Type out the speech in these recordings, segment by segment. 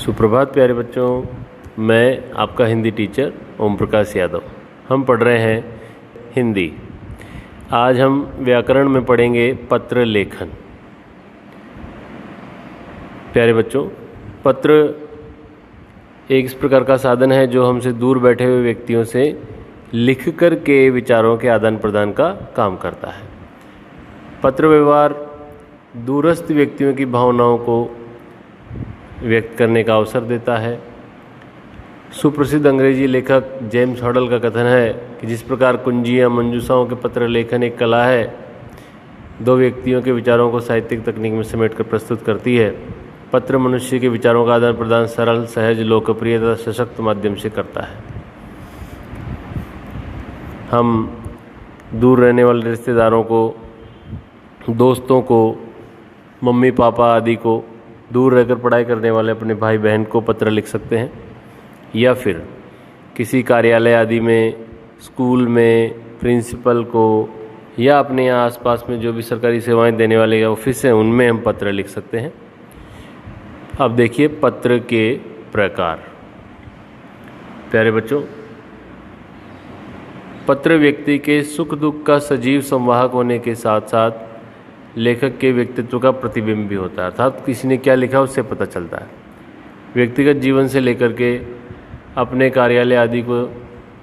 सुप्रभात प्यारे बच्चों, मैं आपका हिंदी टीचर ओम प्रकाश यादव। हम पढ़ रहे हैं हिंदी। आज हम व्याकरण में पढ़ेंगे पत्र लेखन। प्यारे बच्चों, पत्र एक इस प्रकार का साधन है जो हमसे दूर बैठे हुए व्यक्तियों से लिख कर के विचारों के आदान प्रदान का काम करता है। पत्र व्यवहार दूरस्थ व्यक्तियों की भावनाओं को व्यक्त करने का अवसर देता है। सुप्रसिद्ध अंग्रेजी लेखक जेम्स हडल का कथन है कि जिस प्रकार कुंजियाँ मंजूषाओं के पत्र लेखन एक कला है, दो व्यक्तियों के विचारों को साहित्यिक तकनीक में समेटकर प्रस्तुत करती है, पत्र मनुष्य के विचारों का आदान प्रदान सरल, सहज, लोकप्रिय तथा सशक्त माध्यम से करता है। हम दूर रहने वाले रिश्तेदारों को, दोस्तों को, मम्मी पापा आदि को, दूर रहकर पढ़ाई करने वाले अपने भाई बहन को पत्र लिख सकते हैं, या फिर किसी कार्यालय आदि में, स्कूल में प्रिंसिपल को, या अपने यहाँ आसपास में जो भी सरकारी सेवाएं देने वाले ऑफिस हैं उनमें हम पत्र लिख सकते हैं। अब देखिए पत्र के प्रकार। प्यारे बच्चों, पत्र व्यक्ति के सुख दुख का सजीव संवाहक होने के साथ साथ लेखक के व्यक्तित्व का प्रतिबिंब भी होता है। अर्थात किसी ने क्या लिखा उससे पता चलता है। व्यक्तिगत जीवन से लेकर के अपने कार्यालय आदि को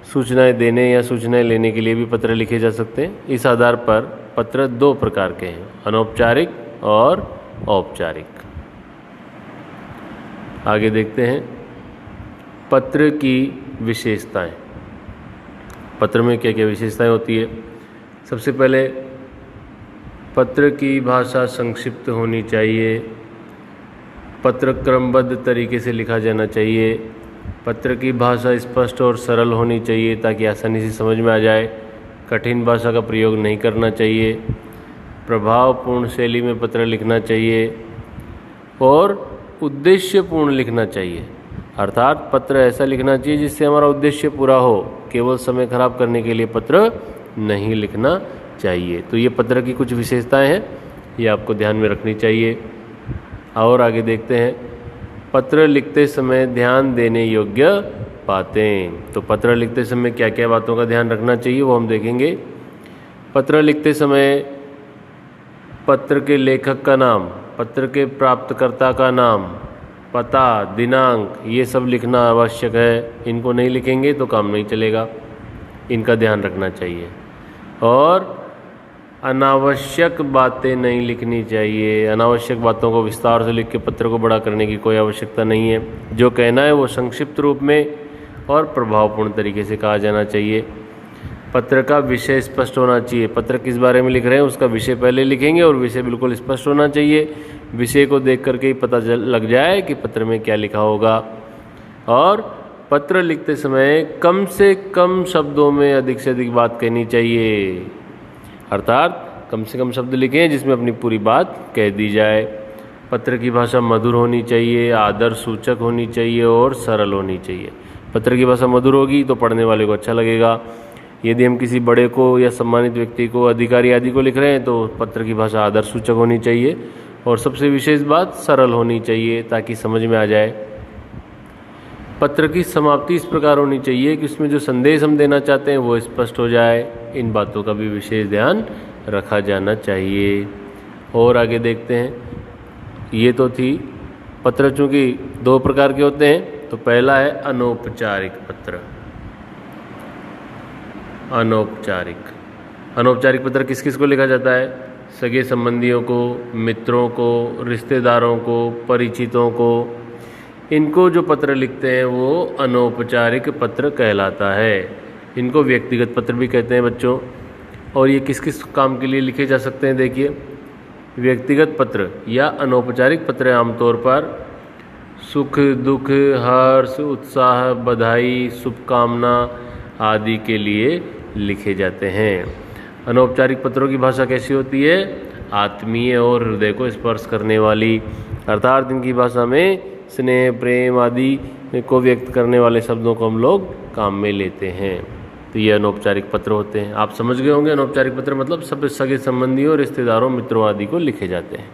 सूचनाएं देने या सूचनाएं लेने के लिए भी पत्र लिखे जा सकते हैं। इस आधार पर पत्र दो प्रकार के हैं, अनौपचारिक और औपचारिक। आगे देखते हैं पत्र की विशेषताएं। पत्र में क्या क्या विशेषताएं होती है। सबसे पहले पत्र की भाषा संक्षिप्त होनी चाहिए। पत्र क्रमबद्ध तरीके से लिखा जाना चाहिए। पत्र की भाषा स्पष्ट और सरल होनी चाहिए ताकि आसानी से समझ में आ जाए। कठिन भाषा का प्रयोग नहीं करना चाहिए। प्रभावपूर्ण शैली में पत्र लिखना चाहिए और उद्देश्यपूर्ण लिखना चाहिए। अर्थात पत्र ऐसा लिखना चाहिए जिससे हमारा उद्देश्य पूरा हो। केवल समय खराब करने के लिए पत्र नहीं लिखना चाहिए। तो ये पत्र की कुछ विशेषताएं हैं, ये आपको ध्यान में रखनी चाहिए। और आगे देखते हैं पत्र लिखते समय ध्यान देने योग्य बातें। तो पत्र लिखते समय क्या क्या बातों का ध्यान रखना चाहिए वो हम देखेंगे। पत्र लिखते समय पत्र के लेखक का नाम, पत्र के प्राप्तकर्ता का नाम, पता, दिनांक, ये सब लिखना आवश्यक है। इनको नहीं लिखेंगे तो काम नहीं चलेगा, इनका ध्यान रखना चाहिए। और अनावश्यक बातें नहीं लिखनी चाहिए। अनावश्यक बातों को विस्तार से लिख के पत्र को बड़ा करने की कोई आवश्यकता नहीं है। जो कहना है वो संक्षिप्त रूप में और प्रभावपूर्ण तरीके से कहा जाना चाहिए। पत्र का विषय स्पष्ट होना चाहिए। पत्र किस बारे में लिख रहे हैं उसका विषय पहले लिखेंगे और विषय बिल्कुल स्पष्ट होना चाहिए। विषय को देख करके ही पता लग जाए कि पत्र में क्या लिखा होगा। और पत्र लिखते समय कम से कम शब्दों में अधिक से अधिक बात कहनी चाहिए। अर्थात कम से कम शब्द लिखें जिसमें अपनी पूरी बात कह दी जाए। पत्र की भाषा मधुर होनी चाहिए, आदर सूचक होनी चाहिए और सरल होनी चाहिए। पत्र की भाषा मधुर होगी तो पढ़ने वाले को अच्छा लगेगा। यदि हम किसी बड़े को या सम्मानित व्यक्ति को, अधिकारी आदि को लिख रहे हैं तो पत्र की भाषा आदर सूचक होनी चाहिए और सबसे विशेष बात सरल होनी चाहिए ताकि समझ में आ जाए। पत्र की समाप्ति इस प्रकार होनी चाहिए कि उसमें जो संदेश हम देना चाहते हैं वो स्पष्ट हो जाए। इन बातों का भी विशेष ध्यान रखा जाना चाहिए। और आगे देखते हैं, ये तो थी पत्र चूँकि दो प्रकार के होते हैं। तो पहला है अनौपचारिक पत्र। अनौपचारिक पत्र किस किस को लिखा जाता है? सगे संबंधियों को, मित्रों को, रिश्तेदारों को, परिचितों को। इनको जो पत्र लिखते हैं वो अनौपचारिक पत्र कहलाता है। इनको व्यक्तिगत पत्र भी कहते हैं बच्चों। और ये किस किस काम के लिए लिखे जा सकते हैं? देखिए, व्यक्तिगत पत्र या अनौपचारिक पत्र आमतौर पर सुख दुख, हर्ष, उत्साह, बधाई, शुभकामना आदि के लिए लिखे जाते हैं। अनौपचारिक पत्रों की भाषा कैसी होती है? आत्मीय और हृदय को स्पर्श करने वाली। अर्थात इनकी भाषा में स्नेह, प्रेम आदि को व्यक्त करने वाले शब्दों को हम लोग काम में लेते हैं। तो ये अनौपचारिक पत्र होते हैं। आप समझ गए होंगे अनौपचारिक पत्र मतलब सब सगे संबंधियों, रिश्तेदारों, मित्रों आदि को लिखे जाते हैं।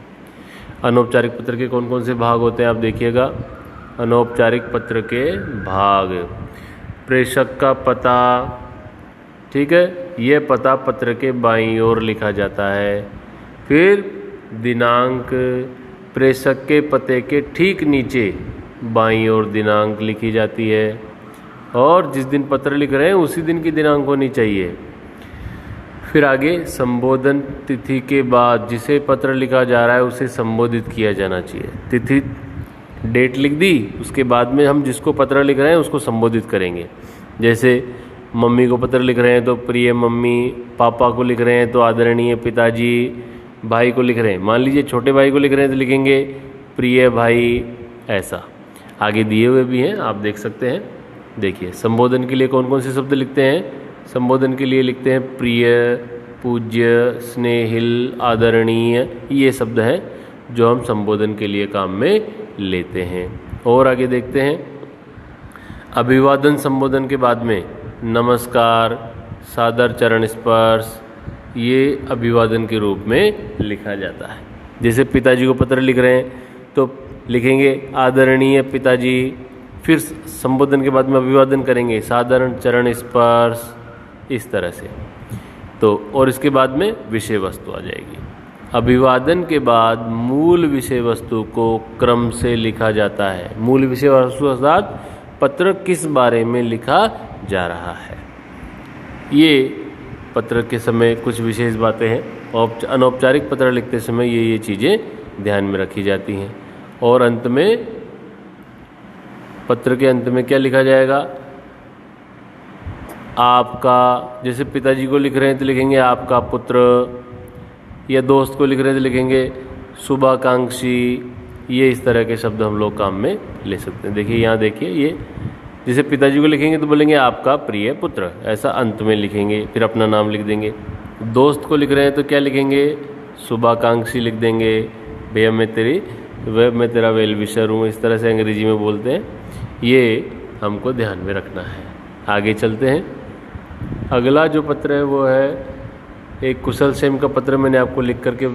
अनौपचारिक पत्र के कौन कौन से भाग होते हैं आप देखिएगा। अनौपचारिक पत्र के भाग। प्रेषक का पता, ठीक है, ये पता पत्र के बाईं ओर लिखा जाता है। फिर दिनांक, प्रेषक के पते के ठीक नीचे बाईं ओर दिनांक लिखी जाती है और जिस दिन पत्र लिख रहे हैं उसी दिन की दिनांक होनी चाहिए। फिर आगे संबोधन, तिथि के बाद जिसे पत्र लिखा जा रहा है उसे संबोधित किया जाना चाहिए। तिथि, डेट लिख दी, उसके बाद में हम जिसको पत्र लिख रहे हैं उसको संबोधित करेंगे। जैसे मम्मी को पत्र लिख रहे हैं तो प्रिय मम्मी, पापा को लिख रहे हैं तो आदरणीय पिताजी, भाई को लिख रहे हैं, मान लीजिए छोटे भाई को लिख रहे हैं तो लिखेंगे प्रिय भाई, ऐसा। आगे दिए हुए भी हैं, आप देख सकते हैं। देखिए संबोधन के लिए कौन कौन से शब्द लिखते हैं। संबोधन के लिए लिखते हैं प्रिय, पूज्य, स्नेहिल, आदरणीय, ये शब्द हैं जो हम संबोधन के लिए काम में लेते हैं। और आगे देखते हैं अभिवादन संबोधन के बाद में नमस्कार, सादर चरण स्पर्श, ये अभिवादन के रूप में लिखा जाता है। जैसे पिताजी को पत्र लिख रहे हैं तो लिखेंगे आदरणीय पिताजी, फिर संबोधन के बाद में अभिवादन करेंगे साधारण चरण स्पर्श, इस तरह से। तो और इसके बाद में विषय वस्तु आ जाएगी। अभिवादन के बाद मूल विषय वस्तु को क्रम से लिखा जाता है। मूल विषय वस्तु अर्थात पत्र किस बारे में लिखा जा रहा है। ये पत्र के समय कुछ विशेष बातें हैं और अनौपचारिक पत्र लिखते समय ये चीज़ें ध्यान में रखी जाती हैं। और अंत में, पत्र के अंत में क्या लिखा जाएगा, आपका, जैसे पिताजी को लिख रहे हैं तो लिखेंगे आपका पुत्र, या दोस्त को लिख रहे हैं तो लिखेंगे शुभाकांक्षी। ये इस तरह के शब्द हम लोग काम में ले सकते हैं। देखिए यहाँ देखिए, ये जैसे पिताजी को लिखेंगे तो बोलेंगे आपका प्रिय पुत्र, ऐसा अंत में लिखेंगे, फिर अपना नाम लिख देंगे। दोस्त को लिख रहे हैं तो क्या लिखेंगे, शुभाकांक्षी लिख देंगे, भैया मैं तेरा वेल विशर हूँ, इस तरह से अंग्रेजी में बोलते हैं। ये हमको ध्यान में रखना है। आगे चलते हैं। अगला जो पत्र है वो है एक कुशल क्षेम का पत्र, मैंने आपको लिख करके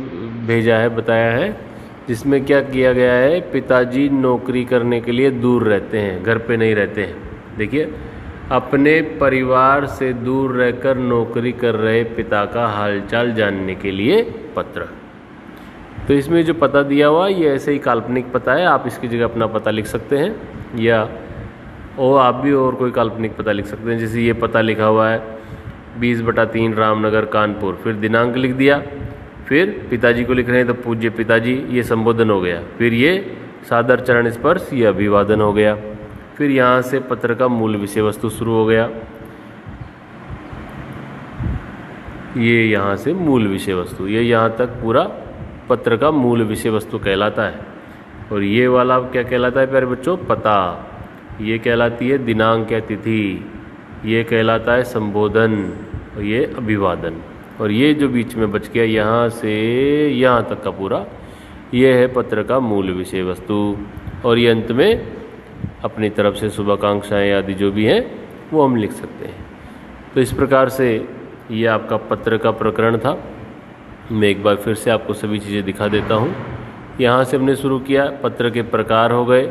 भेजा है, बताया है, जिसमें क्या किया गया है, पिताजी नौकरी करने के लिए दूर रहते हैं, घर पे नहीं रहते हैं। देखिए, अपने परिवार से दूर रहकर नौकरी कर रहे पिता का हालचाल जानने के लिए पत्र। तो इसमें जो पता दिया हुआ ये ऐसे ही काल्पनिक पता है, आप इसकी जगह अपना पता लिख सकते हैं, या और आप भी और कोई काल्पनिक पता लिख सकते हैं। जैसे ये पता लिखा हुआ है 20/3 रामनगर कानपुर, फिर दिनांक लिख दिया, फिर पिताजी को लिख रहे हैं तो पूज्य पिताजी, ये संबोधन हो गया। फिर ये सादर चरण स्पर्श, ये अभिवादन हो गया। फिर यहाँ से पत्र का मूल विषय वस्तु शुरू हो गया। ये यहाँ से मूल विषय वस्तु, ये यहाँ तक पूरा पत्र का मूल विषय वस्तु कहलाता है। और ये वाला क्या कहलाता है प्यारे बच्चों, पता। ये कहलाती है दिनांक या तिथि, ये कहलाता है संबोधन, और ये अभिवादन। और ये जो बीच में बच गया यहाँ से यहाँ तक का पूरा, ये है पत्र का मूल विषय वस्तु। और ये अंत में अपनी तरफ से शुभाकांक्षाएँ आदि जो भी हैं वो हम लिख सकते हैं। तो इस प्रकार से ये आपका पत्र का प्रकरण था। मैं एक बार फिर से आपको सभी चीज़ें दिखा देता हूँ। यहाँ से हमने शुरू किया, पत्र के प्रकार हो गए,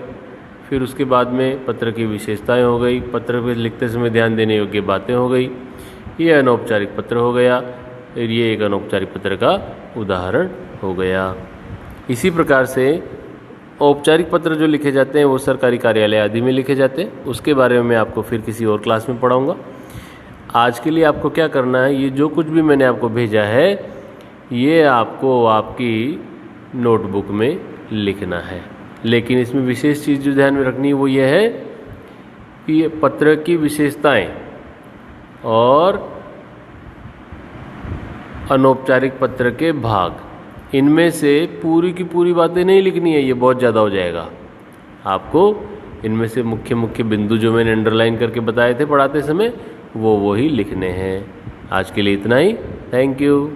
फिर उसके बाद में पत्र की विशेषताएं हो गई, पत्र पे लिखते समय ध्यान देने योग्य बातें हो गई, ये अनौपचारिक पत्र हो गया, और ये एक अनौपचारिक पत्र का उदाहरण हो गया। इसी प्रकार से औपचारिक पत्र जो लिखे जाते हैं वो सरकारी कार्यालय आदि में लिखे जाते हैं, उसके बारे में मैं आपको फिर किसी और क्लास में पढ़ाऊँगा। आज के लिए आपको क्या करना है, ये जो कुछ भी मैंने आपको भेजा है ये आपको आपकी नोटबुक में लिखना है। लेकिन इसमें विशेष चीज़ जो ध्यान में रखनी है वो ये है कि ये पत्र की विशेषताएं और अनौपचारिक पत्र के भाग, इनमें से पूरी की पूरी बातें नहीं लिखनी है, ये बहुत ज़्यादा हो जाएगा। आपको इनमें से मुख्य मुख्य बिंदु जो मैंने अंडरलाइन करके बताए थे पढ़ाते समय वो ही लिखने हैं। आज के लिए इतना ही। Thank you.